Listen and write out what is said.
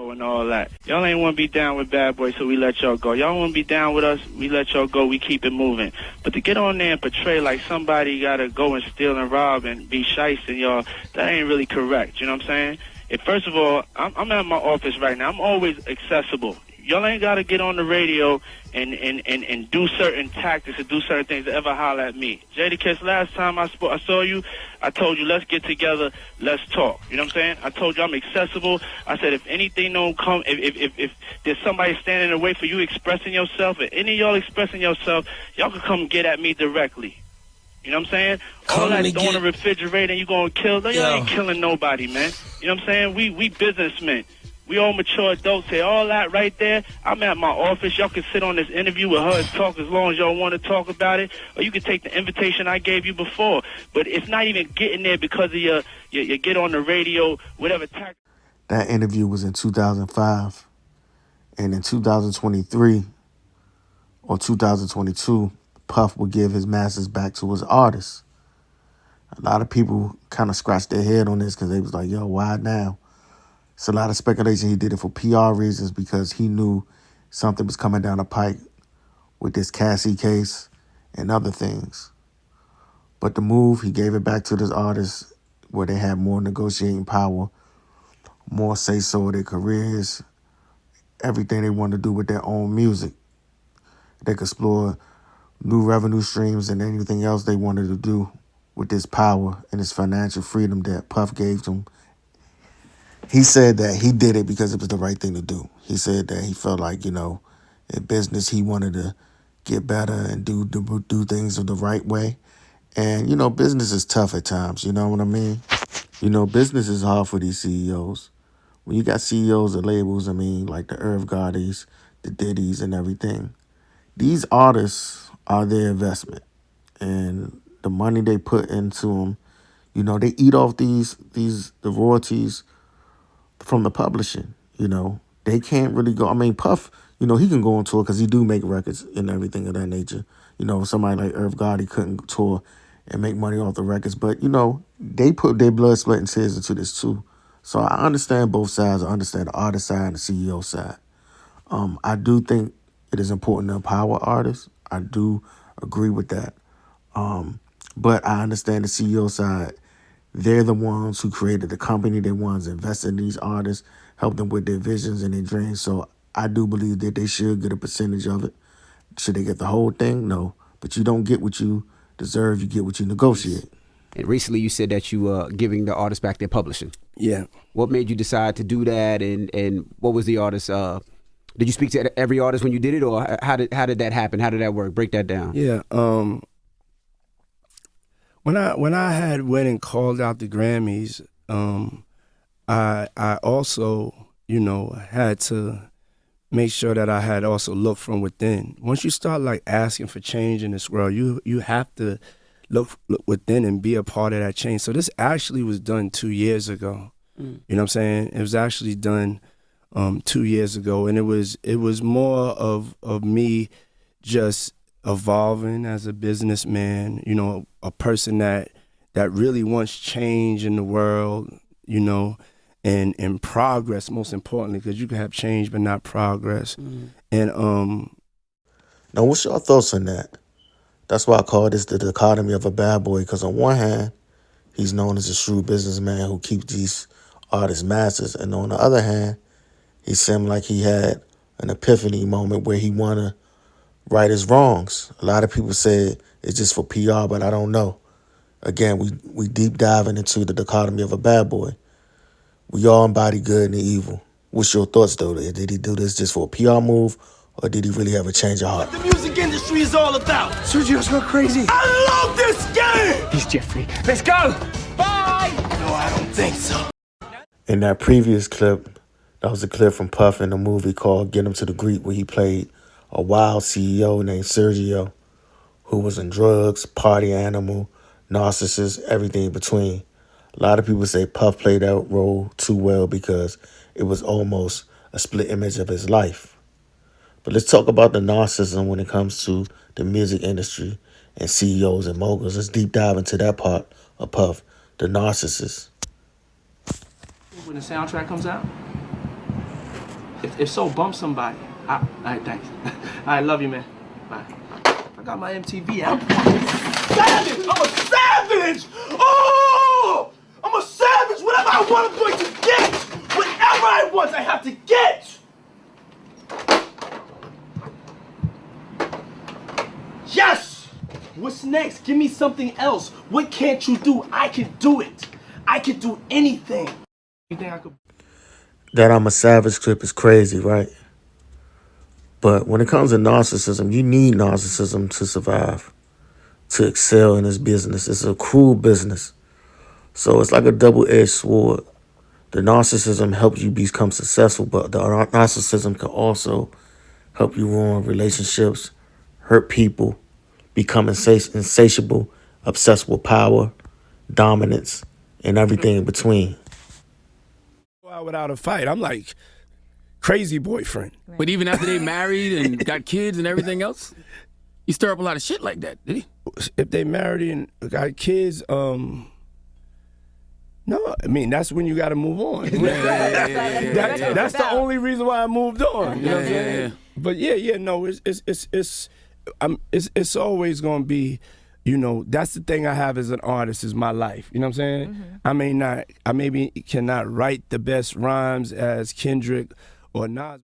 power and all that. Y'all ain't want to be down with Bad Boy, so we let y'all go. Y'all want to be down with us, we let y'all go, we keep it moving. But to get on there and portray like somebody got to go and steal and rob and be shysting y'all, that ain't really correct, you know what I'm saying? First of all, I'm at my office right now. I'm always accessible. Y'all ain't got to get on the radio and do certain tactics and do certain things to ever holler at me. Jadakiss, last time I saw you, I told you, let's get together, let's talk. You know what I'm saying? I told you I'm accessible. I said if anything don't come, if there's somebody standing in the way for you expressing yourself, if any of y'all expressing yourself, y'all can come get at me directly. You know what I'm saying? All that throwing the refrigerator and you gonna kill, y'all ain't killing nobody, man. You know what I'm saying? We businessmen. We all mature adults here. All that right there, I'm at my office. Y'all can sit on this interview with her and talk as long as y'all want to talk about it. Or you can take the invitation I gave you before. But it's not even getting there because of your get on the radio, whatever tactic. That interview was in 2005. And in 2023 or 2022, Puff would give his masters back to his artists. A lot of people kind of scratched their head on this because they was like, yo, why now? It's a lot of speculation he did it for PR reasons because he knew something was coming down the pike with this Cassie case and other things. But the move, he gave it back to his artists where they had more negotiating power, more say-so of their careers, everything they wanted to do with their own music. They could explore new revenue streams and anything else they wanted to do with this power and this financial freedom that Puff gave them. He said that he did it because it was the right thing to do. He said that he felt like, in business, he wanted to get better and do things the right way. And, business is tough at times. You know what I mean? Business is hard for these CEOs. When you got CEOs of labels, like the Irv Gottis, the Diddy's and everything, these artists are their investment. And the money they put into them, they eat off the royalties from the publishing. They can't really go. Puff, he can go on tour because he do make records and everything of that nature. Somebody like Irv Gotti couldn't tour and make money off the records. But, they put their blood, sweat, and tears into this too. So I understand both sides. I understand the artist side and the CEO side. I do think it is important to empower artists. I do agree with that. But I understand the CEO side. They're the ones who created the company. They're the ones that invested in these artists, helped them with their visions and their dreams. So I do believe that they should get a percentage of it. Should they get the whole thing? No. But you don't get what you deserve. You get what you negotiate. And recently you said that you were giving the artists back their publishing. Yeah. What made you decide to do that? And what was the artist? Did you speak to every artist when you did it? Or how did that happen? How did that work? Break that down. Yeah. When I had went and called out the Grammys, I also, had to make sure that I had also looked from within. Once you start asking for change in this world, you have to look within and be a part of that change. So this actually was done 2 years ago. You know what I'm saying? It was actually done 2 years ago, and it was more of me just evolving as a businessman, a person that really wants change in the world, and progress, most importantly, because you can have change but not progress. And now, what's your thoughts on that? That's why I call this the dichotomy of a bad boy, because on one hand, he's known as a shrewd businessman who keeps these artists masters, and on the other hand, he seemed like he had an epiphany moment where he want to right his wrongs. A lot of people say it's just for PR, but I don't know. Again, we deep diving into the dichotomy of a bad boy. We all embody good and evil. What's your thoughts, though? Did he do this just for a PR move, or did he really have a change of heart? What the music industry is all about. Sergio's gone crazy. I love this game! He's Jeffrey. Let's go! Bye! No, I don't think so. In that previous clip, that was a clip from Puff in a movie called Get Him to the Greek, where he played a wild CEO named Sergio, who was in drugs, party animal, narcissist, everything in between. A lot of people say Puff played that role too well because it was almost a split image of his life. But let's talk about the narcissism when it comes to the music industry and CEOs and moguls. Let's deep dive into that part of Puff, the narcissist. When the soundtrack comes out, If so, bump somebody. All right, thanks. All right, love you, man. Bye. I got my MTV out. Savage! I'm a savage! Oh! I'm a savage! Whatever I want, I'm going to get! Whatever I want, I have to get! Yes! What's next? Give me something else. What can't you do? I can do it. I can do anything. You think I could? That I'm a savage clip is crazy, right? But when it comes to narcissism, you need narcissism to survive, to excel in this business. It's a cruel business. So it's like a double-edged sword. The narcissism helps you become successful, but the narcissism can also help you ruin relationships, hurt people, become insatiable, obsessed with power, dominance, and everything in between. Go out without a fight. I'm like crazy boyfriend. But even after they married and got kids and everything else, he stir up a lot of shit like that, did he? If they married and got kids, no, I mean that's when you got to move on. That's the only reason why I moved on. You know what I'm saying? But no, it's always gonna be, that's the thing I have as an artist is my life. You know what I'm saying? I maybe cannot write the best rhymes as Kendrick or Nas.